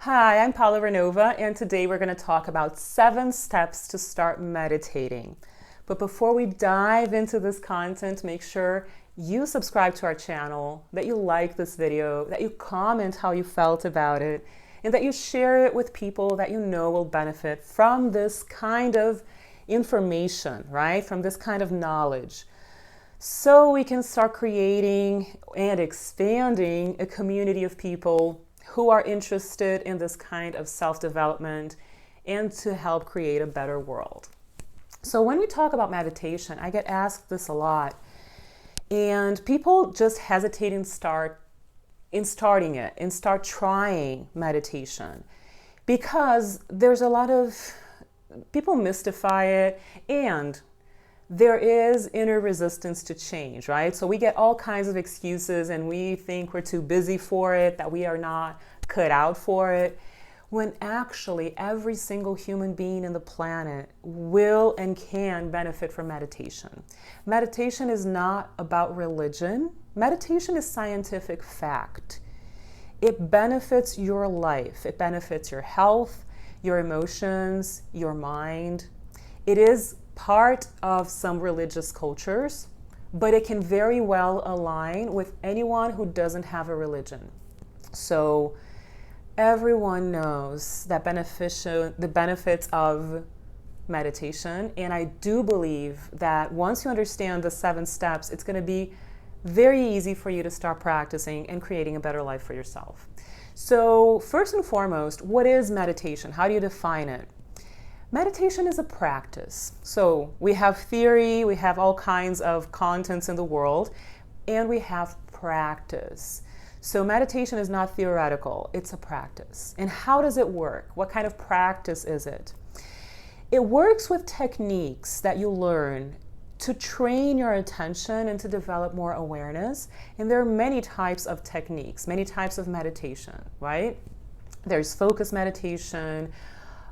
Hi, I'm Paola Ranova, and today we're going to talk about 7 steps to start meditating. But before we dive into this content, make sure you subscribe to our channel, that you like this video, that you comment how you felt about it, and that you share it with people that you know will benefit from this kind of information, right? From this kind of knowledge. So we can start creating and expanding a community of people who are interested in this kind of self-development and to help create a better world. So when we talk about meditation, I get asked this a lot, and people just hesitate in starting it and start trying meditation because there's a lot of people mystify it, and there is inner resistance to change, right? So we get all kinds of excuses and we think we're too busy for it, that we are not cut out for it, when actually every single human being in the planet will and can benefit from meditation. Meditation is not about religion. Meditation is scientific fact. It benefits your life. It benefits your health, your emotions, your mind. It is part of some religious cultures, but it can very well align with anyone who doesn't have a religion. So everyone knows that the benefits of meditation, and I do believe that once you understand the 7 steps, it's going to be very easy for you to start practicing and creating a better life for yourself. So first and foremost, what is meditation? How do you define it? Meditation is a practice. So we have theory, we have all kinds of contents in the world, and we have practice. So meditation is not theoretical, it's a practice. And how does it work? What kind of practice is it? It works with techniques that you learn to train your attention and to develop more awareness. And there are many types of techniques, many types of meditation, right? There's focus meditation,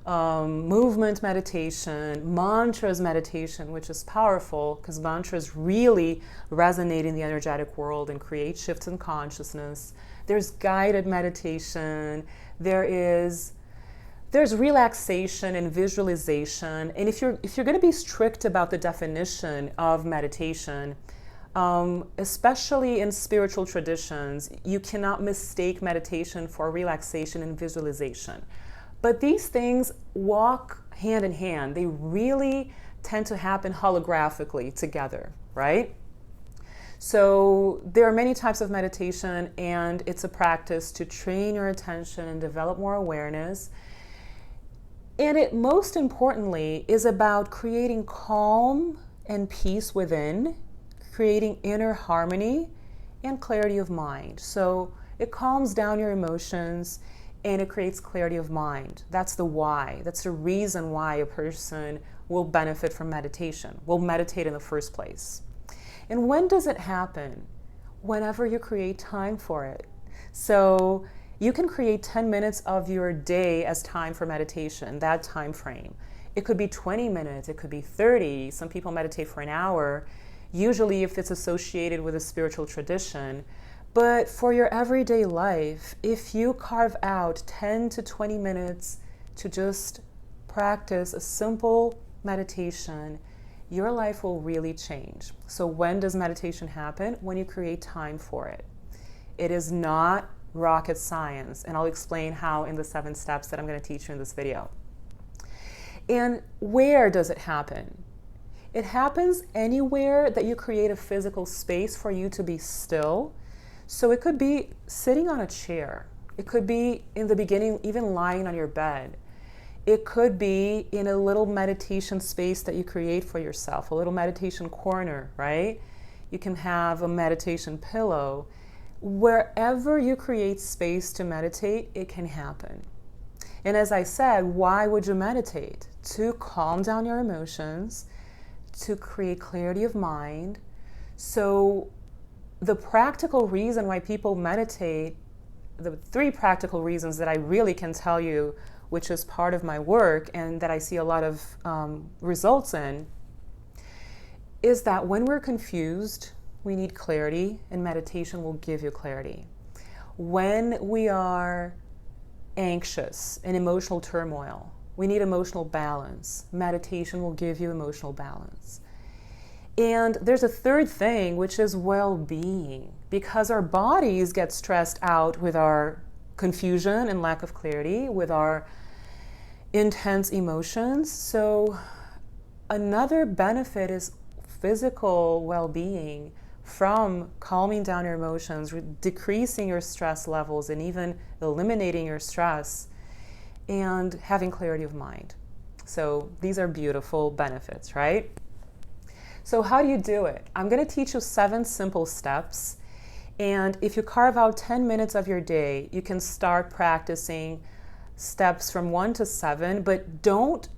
movement meditation, mantras meditation, which is powerful because mantras really resonate in the energetic world and create shifts in consciousness. There's guided meditation. There's relaxation and visualization. And if you're going to be strict about the definition of meditation, especially in spiritual traditions, you cannot mistake meditation for relaxation and visualization. But these things walk hand in hand. They really tend to happen holographically together, right? So there are many types of meditation, and it's a practice to train your attention and develop more awareness. And it most importantly is about creating calm and peace within, creating inner harmony and clarity of mind. So it calms down your emotions and it creates clarity of mind. That's the why. That's the reason why a person will benefit from meditation, will meditate in the first place. And when does it happen? Whenever you create time for it. So you can create 10 minutes of your day as time for meditation, that time frame. It could be 20 minutes, it could be 30. Some people meditate for an hour, usually if it's associated with a spiritual tradition. But for your everyday life, if you carve out 10 to 20 minutes to just practice a simple meditation, your life will really change. So when does meditation happen? When you create time for it. It is not rocket science, and I'll explain how in the 7 steps that I'm going to teach you in this video. And where does it happen? It happens anywhere that you create a physical space for you to be still. So it could be sitting on a chair. It could be in the beginning, even lying on your bed. It could be in a little meditation space that you create for yourself, a little meditation corner, right? You can have a meditation pillow. Wherever you create space to meditate, it can happen. And as I said, why would you meditate? To calm down your emotions, to create clarity of mind. So the practical reason why people meditate, the 3 practical reasons that I really can tell you, which is part of my work and that I see a lot of results in, is that when we're confused, we need clarity, and meditation will give you clarity. When we are anxious and emotional turmoil. We need emotional balance. Meditation will give you emotional balance. And there's a third thing, which is well-being, because our bodies get stressed out with our confusion and lack of clarity, with our intense emotions. So another benefit is physical well-being from calming down your emotions, decreasing your stress levels, and even eliminating your stress, and having clarity of mind. So these are beautiful benefits, right? So how do you do it? I'm going to teach you 7 simple steps. And if you carve out 10 minutes of your day, you can start practicing steps from 1 to 7, but don't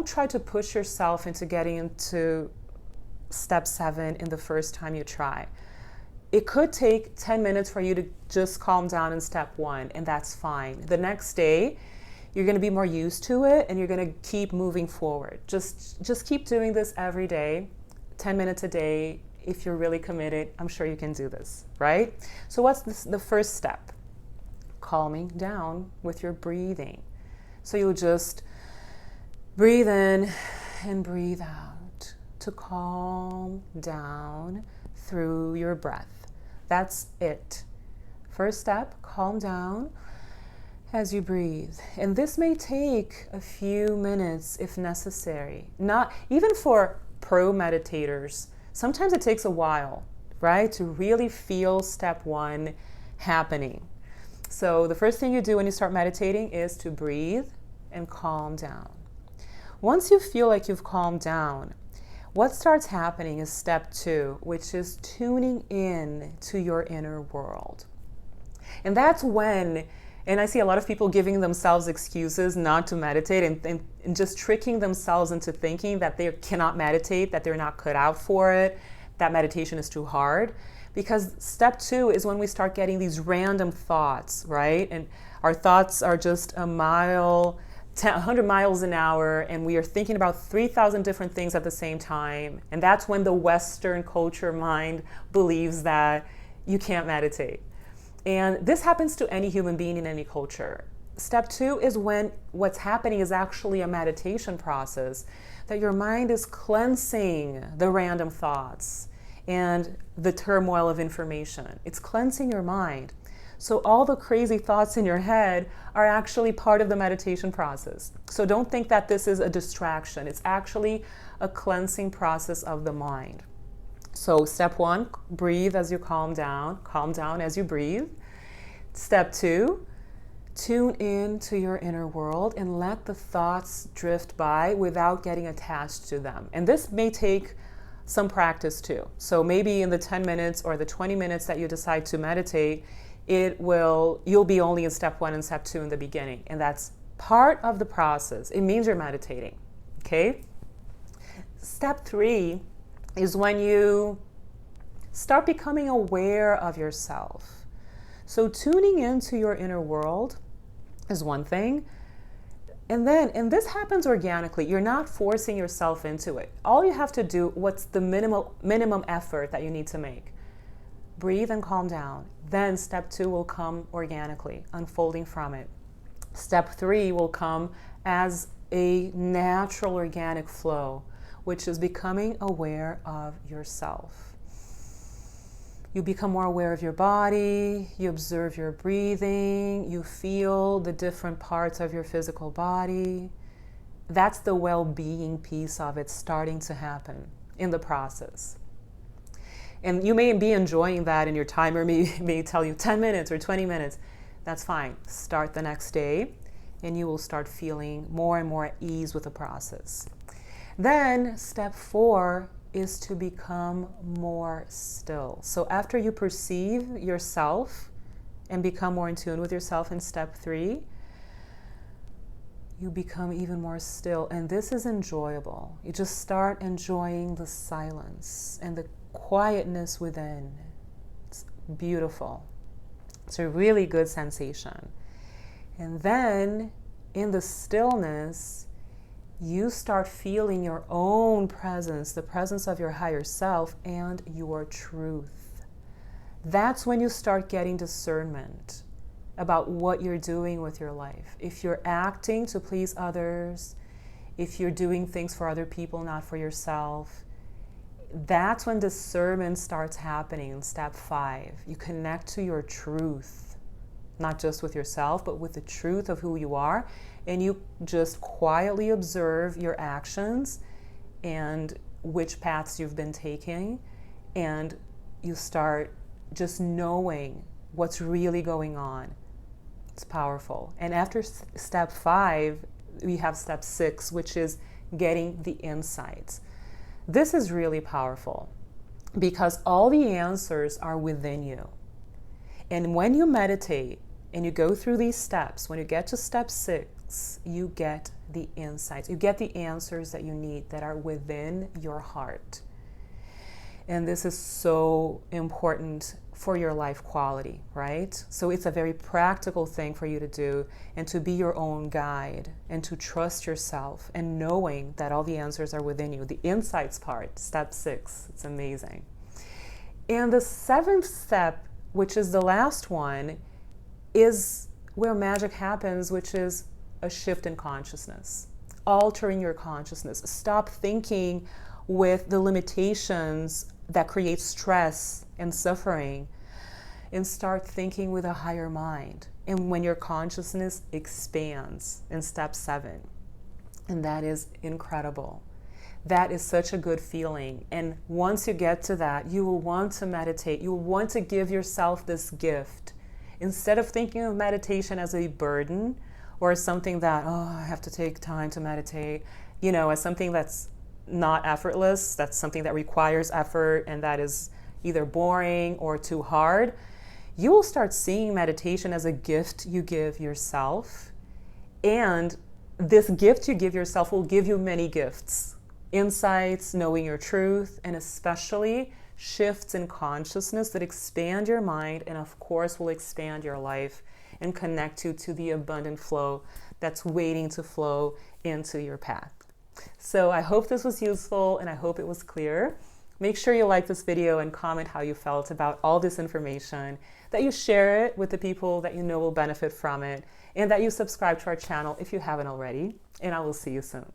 try to push yourself into getting into step 7 in the first time you try. It could take 10 minutes for you to just calm down in step 1, and that's fine. The next day, you're going to be more used to it, and you're going to keep moving forward. Just keep doing this every day, 10 minutes a day. If you're really committed, I'm sure you can do this, right? So what's the first step? Calming down with your breathing. So you'll just breathe in and breathe out to calm down through your breath. That's it. First step, calm down as you breathe. And this may take a few minutes if necessary. Not even for pro meditators. Sometimes it takes a while, right, to really feel step 1 happening. So the first thing you do when you start meditating is to breathe and calm down. Once you feel like you've calmed down, what starts happening is step 2, which is tuning in to your inner world. And that's when, and I see a lot of people giving themselves excuses not to meditate and just tricking themselves into thinking that they cannot meditate, that they're not cut out for it, that meditation is too hard. Because step 2 is when we start getting these random thoughts, right? And our thoughts are just 100 miles an hour, and we are thinking about 3,000 different things at the same time. And that's when the Western culture mind believes that you can't meditate. And this happens to any human being in any culture. Step 2 is when what's happening is actually a meditation process, that your mind is cleansing the random thoughts and the turmoil of information. It's cleansing your mind. So all the crazy thoughts in your head are actually part of the meditation process. So don't think that this is a distraction. It's actually a cleansing process of the mind. So step 1, breathe as you calm down as you breathe. Step 2, tune in to your inner world and let the thoughts drift by without getting attached to them. And this may take some practice too. So maybe in the 10 minutes or the 20 minutes that you decide to meditate, you'll be only in step 1 and step 2 in the beginning. And that's part of the process. It means you're meditating, okay? Step 3 is when you start becoming aware of yourself. So tuning into your inner world is one thing. And this happens organically. You're not forcing yourself into it. All you have to do, what's the minimum effort that you need to make? Breathe and calm down. Then step 2 will come organically, unfolding from it. Step 3 will come as a natural organic flow, which is becoming aware of yourself. You become more aware of your body, you observe your breathing, you feel the different parts of your physical body. That's the well-being piece of it starting to happen in the process. And you may be enjoying that, and your timer may tell you 10 minutes or 20 minutes. That's fine. Start the next day, and you will start feeling more and more at ease with the process. Then step 4 is to become more still. So after you perceive yourself and become more in tune with yourself in step 3, you become even more still. And this is enjoyable. You just start enjoying the silence and the quietness within. It's beautiful. It's a really good sensation. And then in the stillness, you start feeling your own presence, the presence of your higher self and your truth. That's when you start getting discernment. about what you're doing with your life. If you're acting to please others, if you're doing things for other people, not for yourself, that's when discernment starts happening in step 5. You connect to your truth, not just with yourself, but with the truth of who you are. And you just quietly observe your actions and which paths you've been taking. And you start just knowing what's really going on. It's powerful. And after step 5, we have step 6, which is getting the insights. This is really powerful because all the answers are within you. And when you meditate and you go through these steps, when you get to step 6, you get the insights. You get the answers that you need that are within your heart. And this is so important for your life quality, right? So it's a very practical thing for you to do, and to be your own guide and to trust yourself and knowing that all the answers are within you. The insights part, step 6, it's amazing. And the 7th step, which is the last one, is where magic happens, which is a shift in consciousness, altering your consciousness. Stop thinking with the limitations that create stress and suffering, and start thinking with a higher mind. And when your consciousness expands in step 7, and that is incredible. That is such a good feeling. And once you get to that, you will want to meditate. You will want to give yourself this gift. Instead of thinking of meditation as a burden or as something that, oh, I have to take time to meditate, as something that's not effortless, that's something that requires effort and that is either boring or too hard, you will start seeing meditation as a gift you give yourself. And this gift you give yourself will give you many gifts, insights, knowing your truth, and especially shifts in consciousness that expand your mind and of course will expand your life and connect you to the abundant flow that's waiting to flow into your path. So I hope this was useful and I hope it was clear. Make sure you like this video and comment how you felt about all this information, that you share it with the people that you know will benefit from it, and that you subscribe to our channel if you haven't already. And I will see you soon.